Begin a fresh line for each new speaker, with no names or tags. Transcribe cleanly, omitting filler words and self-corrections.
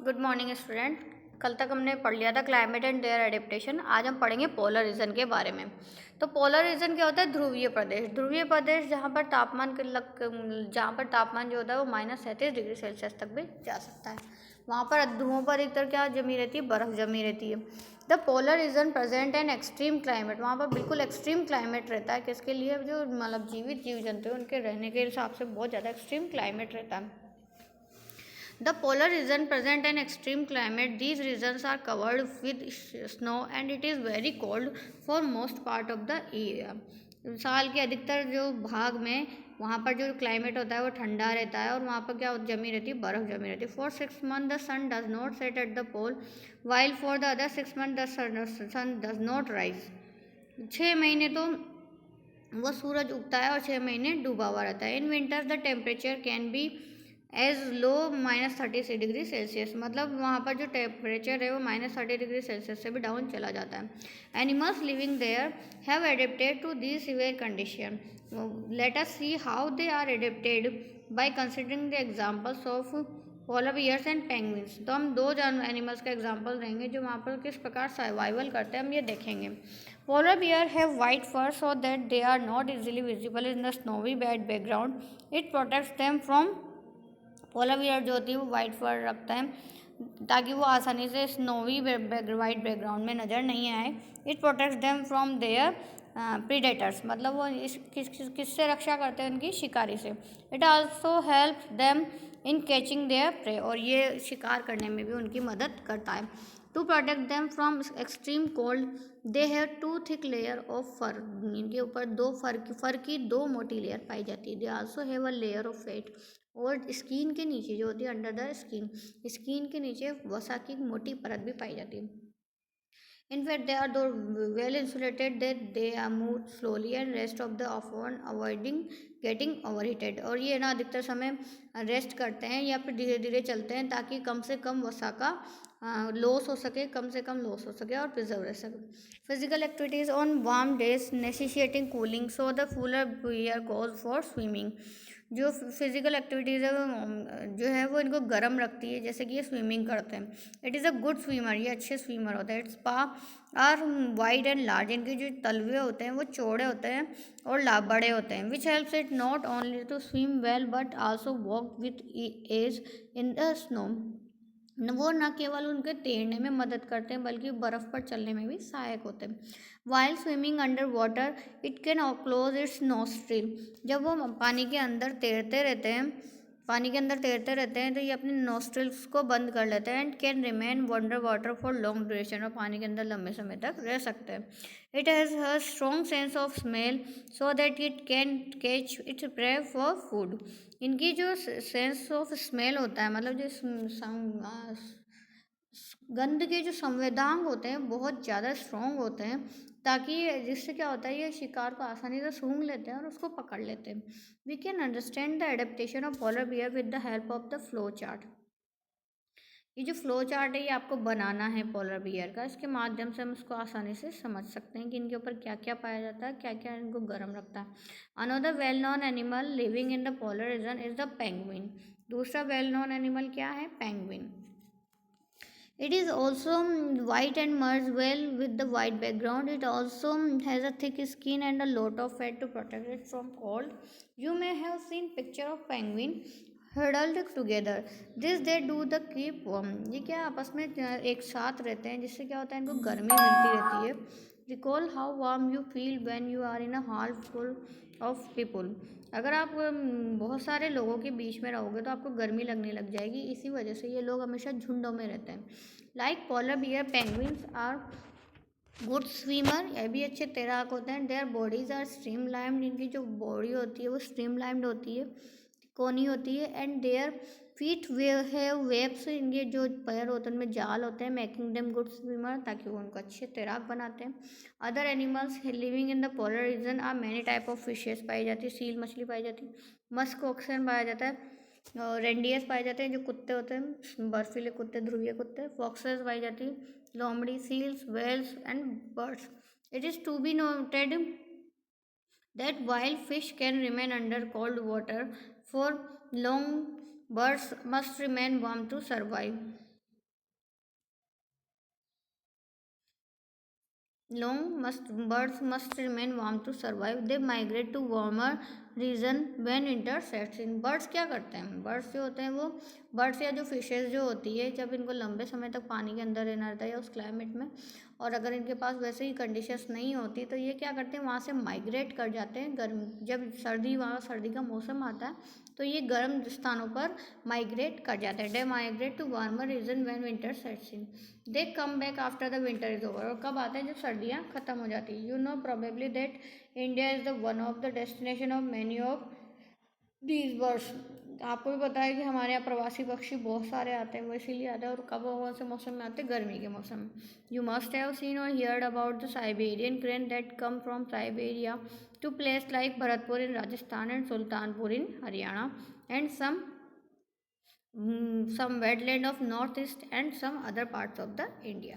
Good morning student. कल तक हमने पढ़ लिया था क्लाइमेट एंड देयर एडेप्टेशन। आज हम पढ़ेंगे पोलर रीजन के बारे में। तो पोलर रीजन क्या होता है? ध्रुवीय प्रदेश। ध्रुवीय प्रदेश जहाँ पर तापमान जो होता है वो -37 डिग्री सेल्सियस तक भी जा सकता है। वहाँ पर ध्रुवों पर एक तरह क्या जमी रहती है? बर्फ जमी रहती है। The polar region present an extreme climate. वहाँ पर बिल्कुल एक्सट्रीम क्लाइमेट रहता है। किसके लिए? जो मतलब जीवित जीव जंतु हैं उनके रहने के हिसाब से बहुत ज़्यादा एक्सट्रीम क्लाइमेट रहता है। The polar region present an extreme climate. These regions are covered with snow and it is very cold for most part of the year. साल के अधिकतर जो भाग में वहाँ पर जो क्लाइमेट होता है वो ठंडा रहता है और वहाँ पर क्या जमी रहती है? बर्फ जमी रहती है। For 6 months the sun does not set at the pole while for the other 6 months the sun does not rise. 6 महीने तो वो सूरज उगता है और 6 महीने डूबा हुआ रहता है। In winters the temperature can be as low -36 degree Celsius. मतलब वहाँ पर जो टेम्परेचर है वो -30 डिग्री सेल्सियस से भी डाउन चला जाता है। Animals living there have adapted to this severe condition. Let us see how they are adapted by considering the examples of polar bears and penguins. तो हम दो एनिमल्स का एग्जाम्पल देंगे जो वहाँ पर किस प्रकार सर्वाइवल करते हैं, हम ये देखेंगे। Polar bear have white fur so that they are not easily visible in the snowy bad background. It protects them from polar bear जो होती है वो वाइट फर रखता है ताकि वो आसानी से स्नोवी वाइट बैकग्राउंड में नज़र नहीं आए। It protects them from their predators. मतलब वो किससे रक्षा करते हैं? उनकी शिकारी से। It also help them in catching their prey. और ये शिकार करने में भी उनकी मदद करता है। To protect them from extreme cold they have 2 thick layer of fur. इनके ऊपर फर की 2 मोटी लेयर पाई जाती है। They also have a layer of fat. और स्किन के नीचे जो होती है अंडर द स्किन के नीचे वसा की मोटी परत भी पाई जाती है। In fact, they are though well insulated that they are moved slowly and rest of the often avoiding getting overheated। और ये ना अधिकतर समय रेस्ट करते हैं या फिर धीरे धीरे चलते हैं ताकि कम से कम वसा का लॉस हो सके, और प्रिजर्व रह सके। Physical activities on warm days necessitating cooling so the polar bear goes for swimming. जो फिजिकल एक्टिविटीज़ है वो जो है वो इनको गर्म रखती है, जैसे कि ये स्विमिंग करते हैं। It is a good swimmer. ये अच्छे स्विमर होते हैं। इट्स पा आर वाइड एंड लार्ज। इनके जो तलवे होते हैं वो चौड़े होते हैं और बड़े होते हैं। Which helps it not only to swim well but also walk with ease in the snow. वो न केवल उनके तैरने में मदद करते हैं बल्कि बर्फ़ पर चलने में भी सहायक होते हैं। While swimming under water it can close it's nostril. जब वो पानी के अंदर तैरते रहते हैं तो ये अपने नोस्ट्रिल्स को बंद कर लेते हैं and can remain under water for long duration. और पानी के अंदर लंबे समय तक रह सकते हैं। It has a strong sense of smell so that it can catch its prey for food. इनकी जो सेंस ऑफ स्मेल होता है, मतलब गंध के जो संवेदांग होते हैं बहुत ज़्यादा स्ट्रॉन्ग होते हैं, ताकि जिससे क्या होता है ये शिकार को आसानी से सूंघ लेते हैं और उसको पकड़ लेते हैं। We can understand the adaptation of polar bear with the help of the flow chart. ये जो फ्लो चार्ट है ये आपको बनाना है पोलर बियर का। इसके माध्यम से हम इसको आसानी से समझ सकते हैं कि इनके ऊपर क्या क्या पाया जाता है, क्या क्या इनको गर्म रखता है। Another well known animal living in the polar reason is the penguin. दूसरा वेल नोन एनिमल क्या है? Penguin. It is also white and merges well with the white background. It also has a thick skin and a lot of fat to protect it from cold. You may have seen picture of penguin huddled together. This they do the keep warm. ये क्या आपस में एक साथ रहते हैं जिससे क्या होता है इनको गर्मी मिलती रहती है। Recall how warm you feel when you are in a hall full of people। अगर आप बहुत सारे लोगों के बीच में रहोगे तो आपको गर्मी लगने लग जाएगी। इसी वजह से ये लोग हमेशा झुंडों में रहते हैं। Like polar bear penguins are good swimmer. यह भी अच्छे तैराक होते हैं। Their bodies are streamlined. इनकी जो बॉडी होती है वो स्ट्रीम लाइम्ड होती है, कोनी होती है। And their feet have webs. इनके जो पैर होते हैं उनमें जाल होते हैं, मेकिंग देम गुड स्विमर, ताकि वो उनको अच्छे तैराक बनाते हैं। Other animals living in the polar region are many type of fishes पाई जाती है। सील मछली पाई जाती है, मस्क ऑक्सन पाया जाता है, रेंडियर्स पाए जाते हैं जो कुत्ते होते हैं, बर्फीले कुत्ते, ध्रुवीय कुत्ते। फॉक्सेस पाई जाती है, लोमड़ी, seals, whales and birds. It is to be noted that while fish can remain under cold water for long, birds must remain warm to survive। birds must remain warm to survive. They migrate to warmer region when winter sets in. Birds क्या करते हैं? Birds जो होते हैं वो birds या जो fishes जो होती है, जब इनको लंबे समय तक पानी के अंदर रहना रहता है या उस क्लाइमेट में, और अगर इनके पास वैसे ही कंडीशंस नहीं होती तो ये क्या करते हैं, वहाँ से माइग्रेट कर जाते हैं। गर्म जब वहाँ सर्दी का मौसम आता है तो ये गर्म स्थानों पर माइग्रेट कर जाते हैं। They migrate to warmer region when winter sets in. They come back after the winter is over. और कब आते हैं? जब सर्दियाँ खत्म हो जाती है। You know probably that India is the one of the destination of many of these birds. आपको भी पता है कि हमारे यहाँ प्रवासी पक्षी बहुत सारे आते हैं, वो इसीलिए आते हैं। और कब कौन से मौसम में आते हैं? गर्मी के मौसम में। यू मस्ट हैव सीन और heard about the Siberian crane that come from Siberia to place like Bharatpur in Rajasthan and Sultanpur in Haryana and some wetland of northeast and some other parts of the India.